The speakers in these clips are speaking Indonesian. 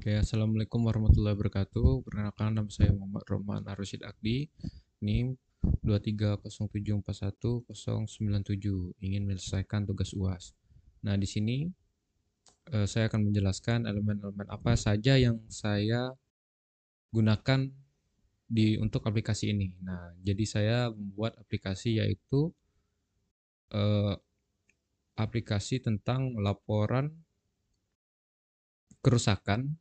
Oke, assalamualaikum warahmatullahi wabarakatuh. Perkenalkan, nama saya Muhammad Roman Arusyid Akdi, NIM 230741097. Ingin menyelesaikan tugas UAS. Nah, di sini saya akan menjelaskan elemen-elemen apa saja yang saya gunakan untuk aplikasi ini. Nah, jadi saya membuat aplikasi yaitu eh, aplikasi tentang laporan kerusakan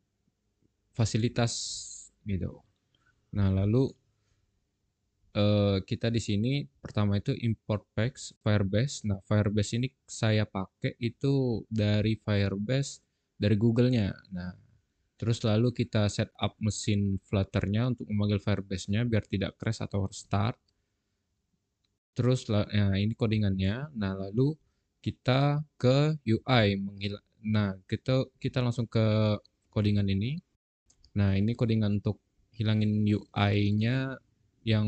fasilitas gitu. Nah, lalu kita di sini pertama itu import packs Firebase. Nah, Firebase ini saya pakai itu dari Firebase dari Google-nya. Nah, terus lalu kita setup mesin Flutter-nya untuk memanggil Firebase-nya biar tidak crash atau restart. Terus nah, ini codingannya. Nah, lalu kita ke UI Nah, kita langsung ke codingan ini. Nah, ini codingan untuk hilangin UI-nya yang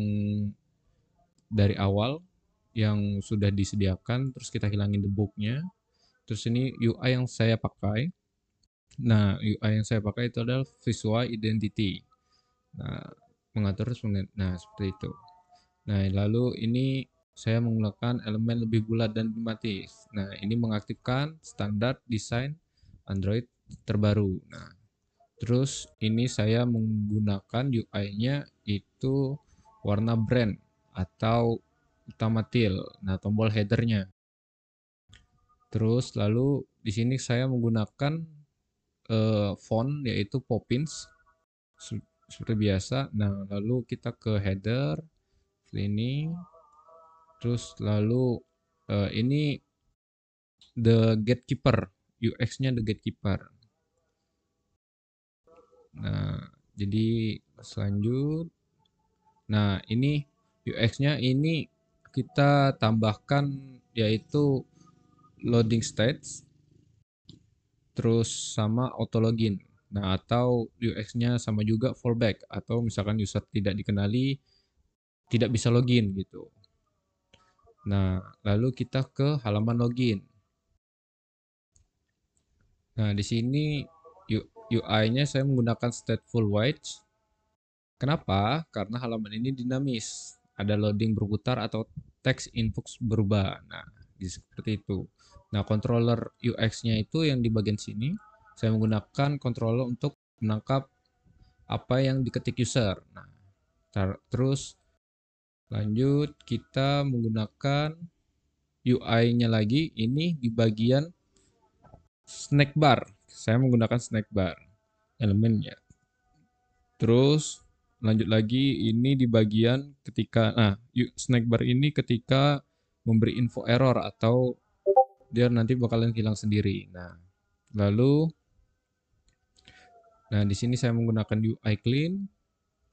dari awal yang sudah disediakan, terus kita hilangin debugnya. Terus ini UI yang saya pakai. Nah, UI yang saya pakai itu adalah Visual Identity. Nah, mengatur seperti itu. Nah, lalu ini saya menggunakan elemen lebih bulat dan dilematis. Nah, ini mengaktifkan standar desain Android terbaru. Nah, terus ini saya menggunakan UI-nya itu warna brand atau utamatil. Nah, tombol header-nya. Terus lalu di sini saya menggunakan font yaitu Poppins seperti biasa. Nah, lalu kita ke header ini, terus lalu ini the gatekeeper, UX-nya the gatekeeper. Nah, jadi selanjut. Nah, ini UX-nya ini kita tambahkan yaitu loading states terus sama auto login. Nah, atau UX-nya sama juga fallback atau misalkan user tidak dikenali tidak bisa login gitu. Nah, lalu kita ke halaman login. Nah, di sini UI-nya saya menggunakan stateful white. Kenapa? Karena halaman ini dinamis. Ada loading berputar atau text input berubah. Nah, seperti itu. Nah, controller UX-nya itu yang di bagian sini. Saya menggunakan controller untuk menangkap apa yang diketik user. Nah, terus lanjut kita menggunakan UI-nya lagi. Ini di bagian snack bar. Saya menggunakan snack bar elemennya. Terus lanjut lagi ini di bagian ketika snack bar ini ketika memberi info error atau dia nanti bakalan hilang sendiri. Nah, lalu di sini saya menggunakan UI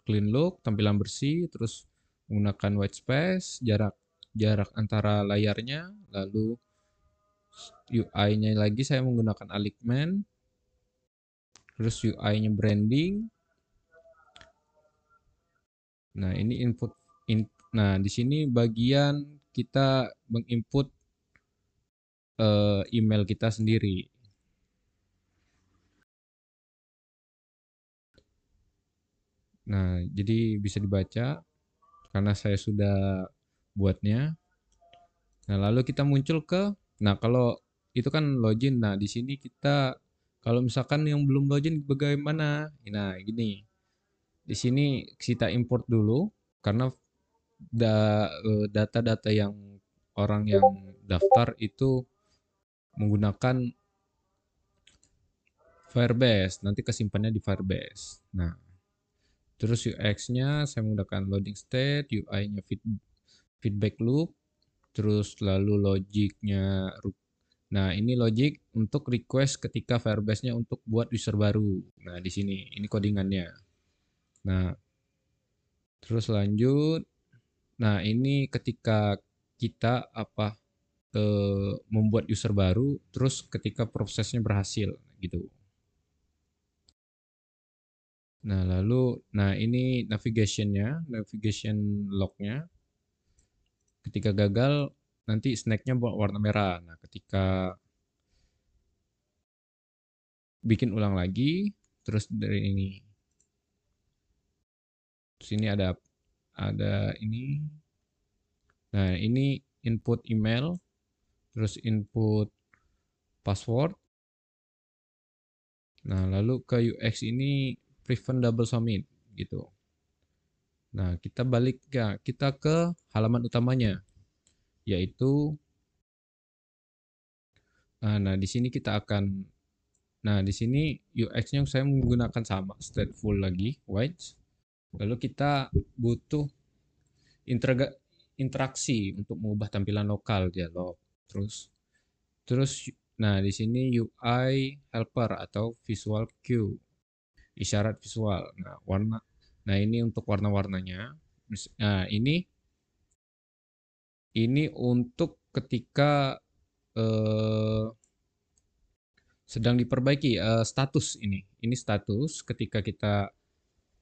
clean look, tampilan bersih, terus menggunakan white space, jarak antara layarnya, lalu UI-nya lagi saya menggunakan alignment, terus UI-nya branding. Nah, ini nah, di sini bagian kita menginput email kita sendiri. Nah, jadi bisa dibaca karena saya sudah buatnya. Nah, lalu kita muncul nah kalau itu kan login. Nah, di sini kita kalau misalkan yang belum login bagaimana? Nah, gini. Di sini kita import dulu karena data-data yang orang yang daftar itu menggunakan Firebase, nanti kesimpannya di Firebase. Nah, terus UX-nya saya menggunakan loading state, UI-nya feedback loop, terus lalu logiknya. Nah, ini logic untuk request ketika Firebase-nya untuk buat user baru. Nah, di sini ini codingannya. Nah, terus lanjut. Nah, ini ketika kita membuat user baru, terus ketika prosesnya berhasil gitu. Nah, lalu ini navigation lognya. Ketika gagal nanti snacknya warna merah. Nah, ketika bikin ulang lagi, terus dari ini. Terus ini ada ini. Nah, ini input email, terus input password. Nah, lalu ke UX ini prevent double submit gitu. Nah, kita ke halaman utamanya, yaitu nah di sini di sini UX-nya saya menggunakan sama stateful lagi white. Lalu kita butuh interaksi untuk mengubah tampilan lokal dialog. Terus nah di sini UI helper atau visual cue, isyarat visual. Nah, ini untuk warna-warnanya. Nah, ini untuk ketika sedang diperbaiki status ini. Ini status ketika kita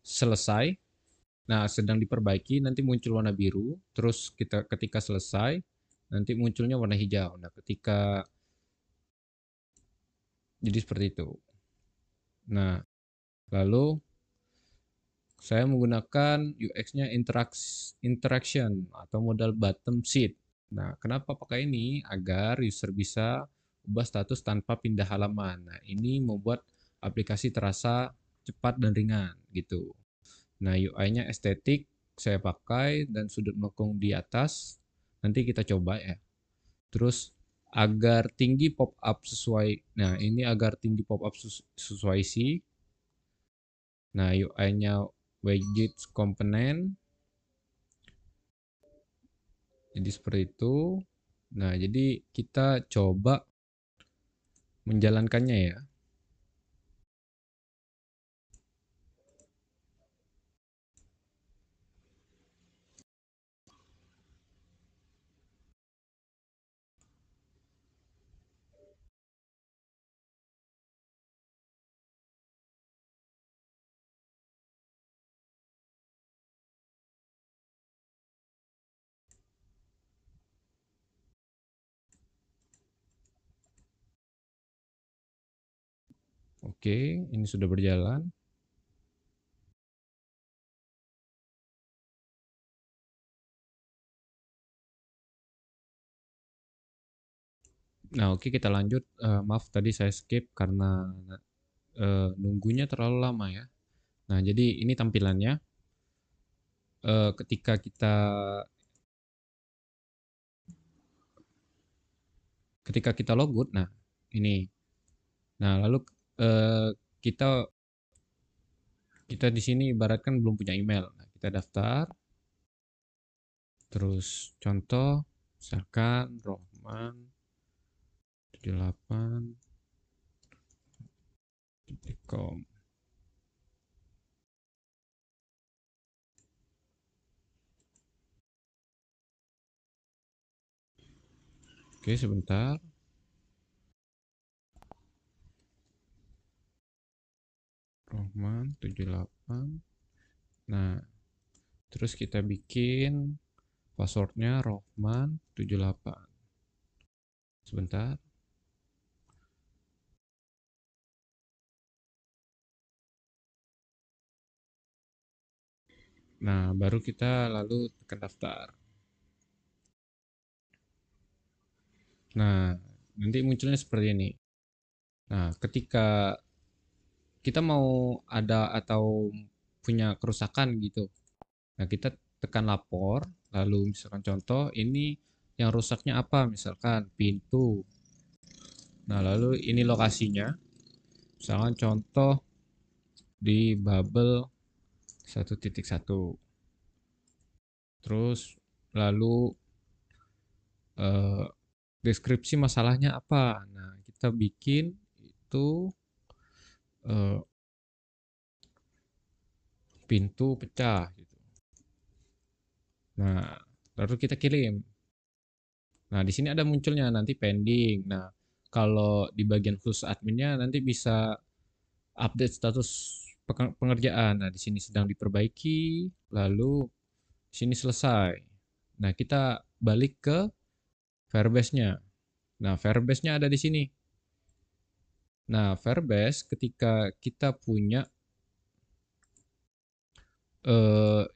selesai. Nah, sedang diperbaiki nanti muncul warna biru, terus ketika selesai nanti munculnya warna hijau. Nah, jadi seperti itu. Nah, lalu saya menggunakan UX-nya interaction atau modal bottom sheet. Nah, kenapa pakai ini? Agar user bisa ubah status tanpa pindah halaman. Nah, ini membuat aplikasi terasa cepat dan ringan gitu. Nah, UI-nya estetik saya pakai dan sudut melengkung di atas. Nanti kita coba ya. Terus agar tinggi pop-up sesuai. Nah, ini agar tinggi pop-up sesuai sih. Nah, UI-nya widget komponen. Jadi seperti itu. Nah, jadi kita coba menjalankannya ya. Oke, ini sudah berjalan. Nah, oke kita lanjut. Maaf tadi saya skip karena nunggunya terlalu lama ya. Nah, jadi ini tampilannya. Ketika kita logout, nah ini. Nah, lalu eh, kita di sini ibaratkan belum punya email. Nah, kita daftar. Terus contoh, misalkan Rohman 78.com. Oke, sebentar. Rohman 78. Nah, terus kita bikin passwordnya Rohman 78. Sebentar. Nah, baru kita lalu tekan daftar. Nah, nanti munculnya seperti ini. Nah, ketika kita mau ada atau punya kerusakan gitu. Nah, kita tekan lapor, lalu misalkan contoh ini yang rusaknya apa? Misalkan pintu. Nah, lalu ini lokasinya. Misalkan contoh di bubble 1.1. Terus lalu deskripsi masalahnya apa? Nah, kita bikin itu pintu pecah gitu. Nah, lalu kita kirim. Nah, di sini ada munculnya nanti pending. Nah, kalau di bagian khusus adminnya nanti bisa update status pengerjaan. Nah, di sini sedang diperbaiki, lalu di sini selesai. Nah, kita balik ke Firebase-nya. Nah, Firebase-nya ada di sini. Nah, Firebase ketika kita punya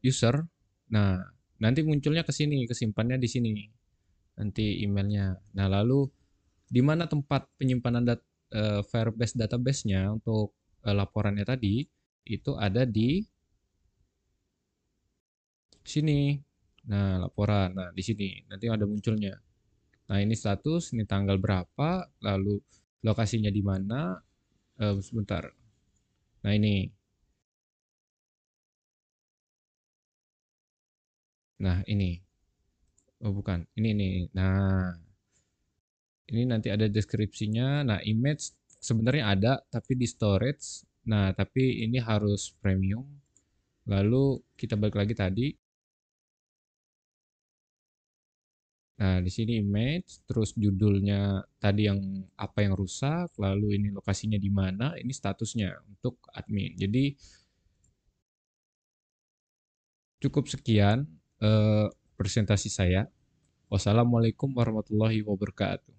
user, nah nanti munculnya ke sini, kesimpannya di sini nanti emailnya. Nah, lalu di mana tempat penyimpanan Firebase database-nya untuk laporannya tadi itu ada di sini. Nah, laporan. Nah, di sini nanti ada munculnya. Nah, ini status, ini tanggal berapa, lalu lokasinya di mana. Sebentar. Nah, ini. Nah, ini. Oh, bukan. Ini nih. Nah, ini nanti ada deskripsinya. Nah, image sebenarnya ada tapi di storage. Nah, tapi ini harus premium. Lalu kita balik lagi tadi. Nah, di sini image, terus judulnya tadi yang apa yang rusak, lalu ini lokasinya di mana, ini statusnya untuk admin. Jadi cukup sekian presentasi saya. Wassalamualaikum warahmatullahi wabarakatuh.